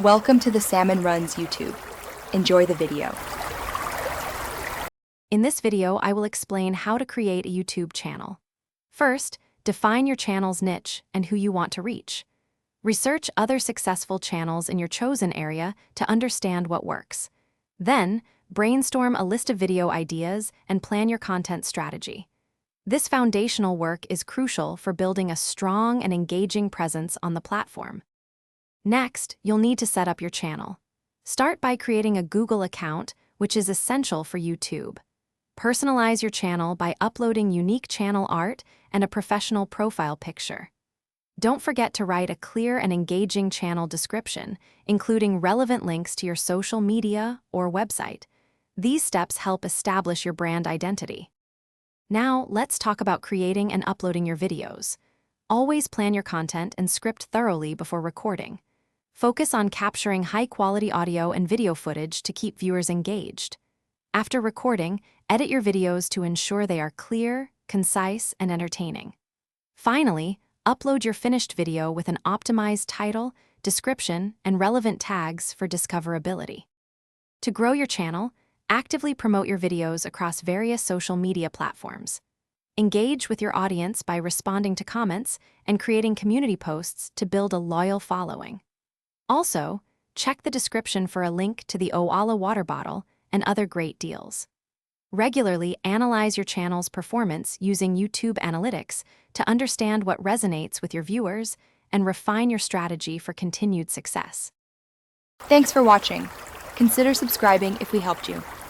Welcome to the Salmon Runs YouTube. Enjoy the video. In this video, I will explain how to create a YouTube channel. First, define your channel's niche and who you want to reach. Research other successful channels in your chosen area to understand what works. Then, brainstorm a list of video ideas and plan your content strategy. This foundational work is crucial for building a strong and engaging presence on the platform. Next, you'll need to set up your channel. Start by creating a Google account, which is essential for YouTube. Personalize your channel by uploading unique channel art and a professional profile picture. Don't forget to write a clear and engaging channel description, including relevant links to your social media or website. These steps help establish your brand identity. Now, let's talk about creating and uploading your videos. Always plan your content and script thoroughly before recording. Focus on capturing high-quality audio and video footage to keep viewers engaged. After recording, edit your videos to ensure they are clear, concise, and entertaining. Finally, upload your finished video with an optimized title, description, and relevant tags for discoverability. To grow your channel, actively promote your videos across various social media platforms. Engage with your audience by responding to comments and creating community posts to build a loyal following. Also, check the description for a link to the Oala water bottle and other great deals. Regularly analyze your channel's performance using YouTube Analytics to understand what resonates with your viewers and refine your strategy for continued success. Thanks for watching. Consider subscribing if we helped you.